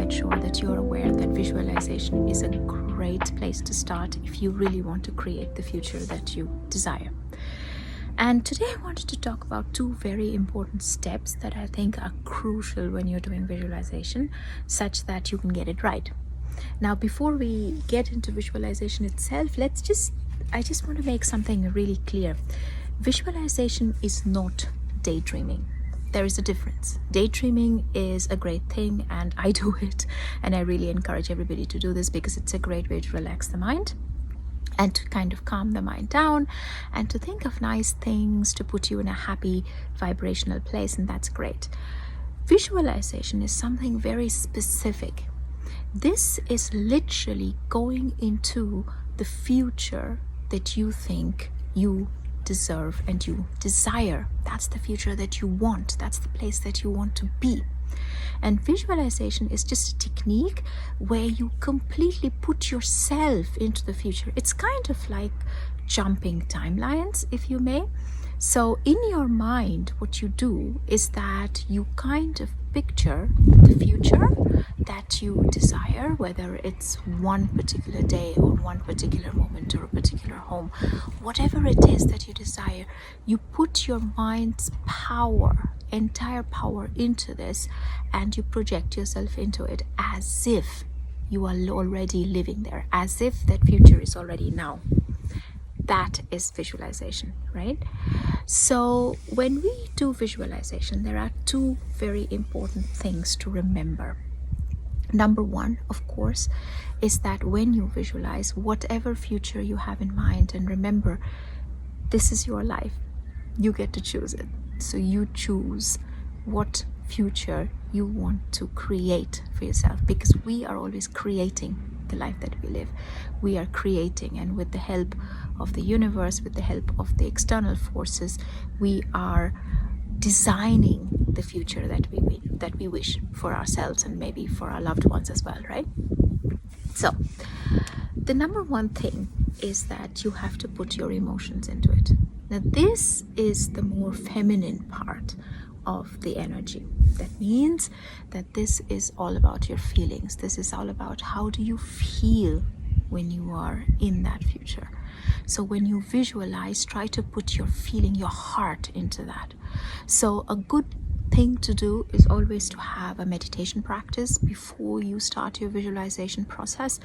quite sure that you're aware that visualization is a great place to start if you really want to create the future that you desire. And today I wanted to talk about two very important steps that I think are crucial when you're doing visualization, such that you can get it right. Now, before we get into visualization itself, I just want to make something really clear. Visualization is not daydreaming. There is a difference. Daydreaming is a great thing, and I do it, and I really encourage everybody to do this because it's a great way to relax the mind and to kind of calm the mind down and to think of nice things to put you in a happy vibrational place, and that's great. Visualization is something very specific. This is literally going into the future that you think you deserve and you desire. That's the future that you want. That's the place that you want to be. And visualization is just a technique where you completely put yourself into the future. It's kind of like jumping timelines, if you may. So in your mind, what you do is that you kind of picture the future that you desire, whether it's one particular day or one particular moment or a particular home, whatever it is that you desire, you put your mind's power, entire power into this, and you project yourself into it as if you are already living there, as if that future is already now. That is visualization, right? So when we do visualization, there are two very important things to remember. Number one, of course, is that when you visualize whatever future you have in mind, and remember, this is your life, you get to choose it. So you choose what future you want to create for yourself, because we are always creating the life that we live. We are creating, and with the help of the universe, with the help of the external forces, we are designing the future that we wish for ourselves and maybe for our loved ones as well, right? So the number one thing is that you have to put your emotions into it. Now, this is the more feminine part of the energy. That means that this is all about your feelings. This is all about how do you feel when you are in that future. So when you visualize, try to put your feeling, your heart into that. So a good thing to do is always to have a meditation practice before you start your visualization process,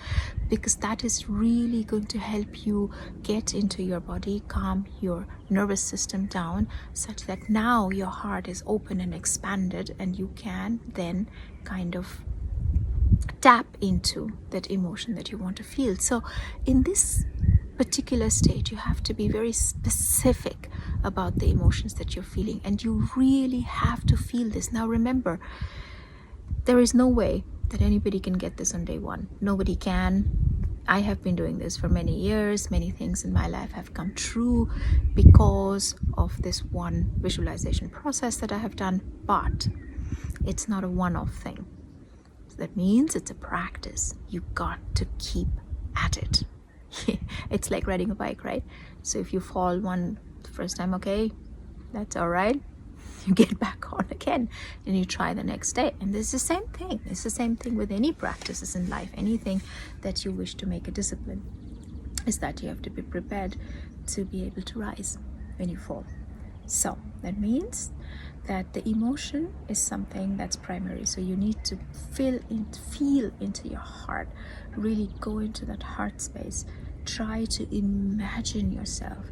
because that is really going to help you get into your body, calm your nervous system down, such that now your heart is open and expanded, and you can then kind of tap into that emotion that you want to feel. So in this particular state, you have to be very specific about the emotions that you're feeling, and you really have to feel this. Now remember, there is no way that anybody can get this on day one. Nobody can. I have been doing this for many years. Many things in my life have come true because of this one visualization process that I have done, but it's not a one-off thing. That means it's a practice. You got to keep at it. It's like riding a bike, right? So if you fall the first time, okay, that's all right. You get back on again and you try the next day. And it's the same thing. It's the same thing with any practices in life. Anything that you wish to make a discipline is that you have to be prepared to be able to rise when you fall. So that means that the emotion is something that's primary. So you need to feel into your heart, really go into that heart space. Try to imagine yourself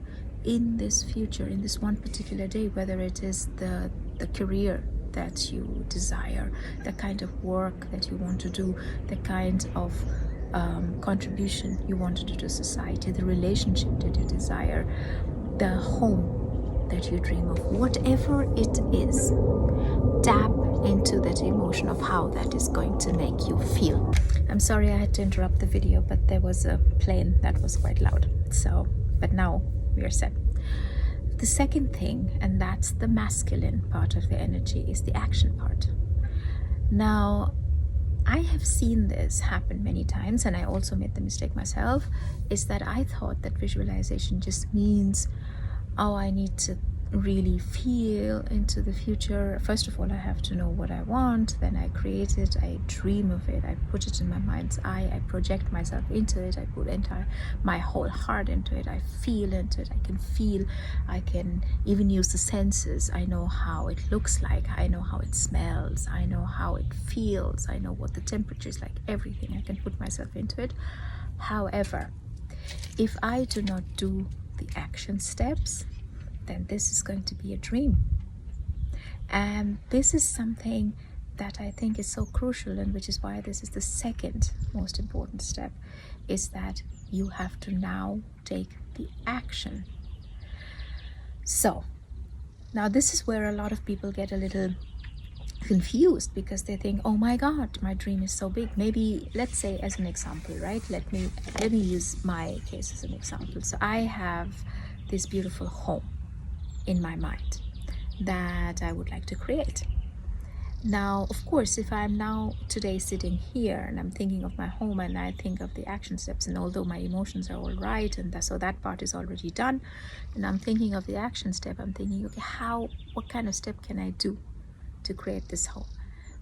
in this future, in this one particular day, whether it is the career that you desire, the kind of work that you want to do, the kind of contribution you want to do to society, the relationship that you desire, the home that you dream of, whatever it is. Tap into that emotion of how that is going to make you feel. I'm sorry I had to interrupt the video, but there was a plane that was quite loud. So, but now we are set. The second thing, and that's the masculine part of the energy, is the action part. Now, I have seen this happen many times, and I also made the mistake myself, is that I thought that visualization just means, oh, I need to really feel into the future, first of all I have to know what I want, then I create it, I dream of it, I put it in my mind's eye, I project myself into it, I put my whole heart into it, I feel into it, I can even use the senses. I know how it looks like, I know how it smells, I know how it feels, I know what the temperature is like, everything. I can put myself into it. However, if I do not do the action steps, then this is going to be a dream. And this is something that I think is so crucial, and which is why this is the second most important step, is that you have to now take the action. So now this is where a lot of people get a little confused, because they think, oh my god, my dream is so big. Maybe, let's say as an example, right, let me use my case as an example. So I have this beautiful home in my mind that I would like to create. Now, of course, if I'm now today sitting here and I'm thinking of my home and I think of the action steps, and although my emotions are all right, and so that part is already done, and I'm thinking of the action step, I'm thinking, okay, what kind of step can I do to create this home?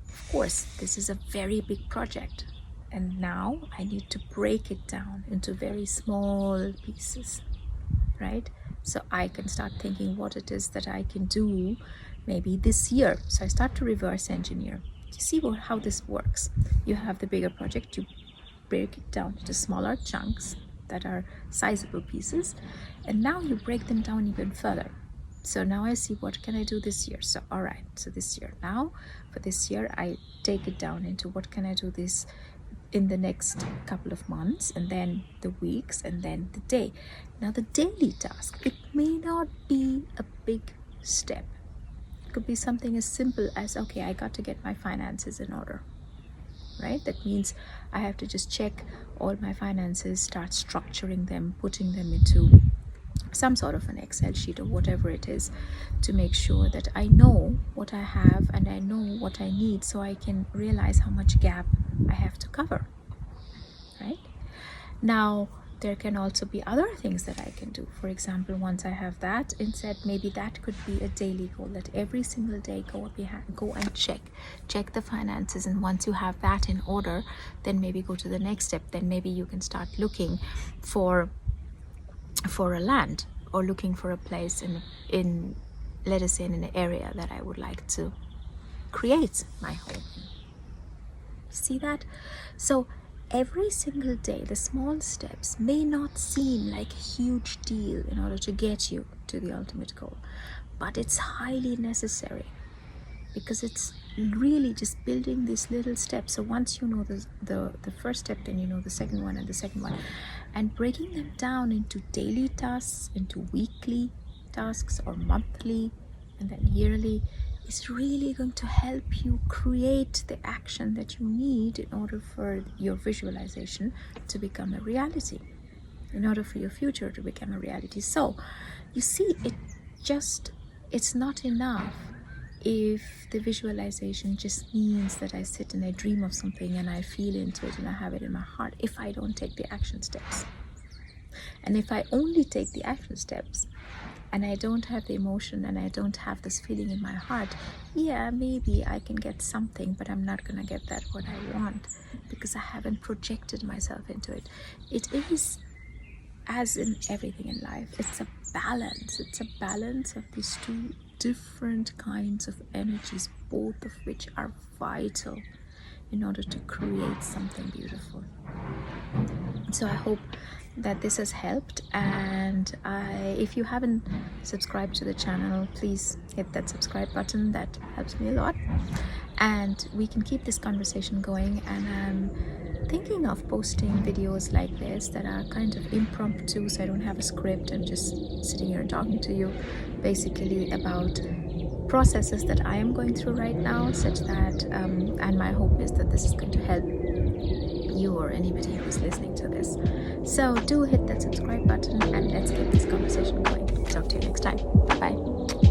Of course, this is a very big project, and now I need to break it down into very small pieces, right? So I can start thinking what it is that I can do maybe this year. So I start to reverse engineer. You see how this works. You have the bigger project, you break it down into smaller chunks that are sizable pieces, and now you break them down even further. So now I see, what can I do this year? So all right, so this year, now for this year I take it down into what can I do this in the next couple of months, and then the weeks, and then the day. Now the daily task, it may not be a big step. It could be something as simple as, okay, I got to get my finances in order, right? That means I have to just check all my finances, start structuring them, putting them into some sort of an Excel sheet or whatever it is, to make sure that I know what I have and I know what I need, so I can realize how much gap I have to cover, right? Now there can also be other things that I can do. For example, once I have that, instead, maybe that could be a daily goal, that every single day go and check the finances, and once you have that in order, then maybe go to the next step. Then maybe you can start looking for a land, or looking for a place in let us say in an area that I would like to create my home. See that? So every single day, the small steps may not seem like a huge deal in order to get you to the ultimate goal, but it's highly necessary, because it's really just building these little steps. So once you know the first step, then you know the second one and the second one, and breaking them down into daily tasks, into weekly tasks, or monthly, and then yearly, is really going to help you create the action that you need in order for your visualization to become a reality, in order for your future to become a reality. So you see, it's not enough if the visualization just means that I sit and I dream of something and I feel into it and I have it in my heart, if I don't take the action steps. And if I only take the action steps and I don't have the emotion and I don't have this feeling in my heart, yeah, maybe I can get something, but I'm not gonna get that what I want, because I haven't projected myself into it. It is, as in everything in life, it's a balance of these two different kinds of energies, both of which are vital in order to create something beautiful. So I hope that this has helped, and if you haven't subscribed to the channel, please hit that subscribe button. That helps me a lot, and we can keep this conversation going. And I'm thinking of posting videos like this that are kind of impromptu, so I don't have a script. I'm just sitting here and talking to you, basically about processes that I am going through right now, such that and my hope is that this is going to help you or anybody who's listening to this. So do hit that subscribe button, and let's keep this conversation going. Talk to you next time. Bye.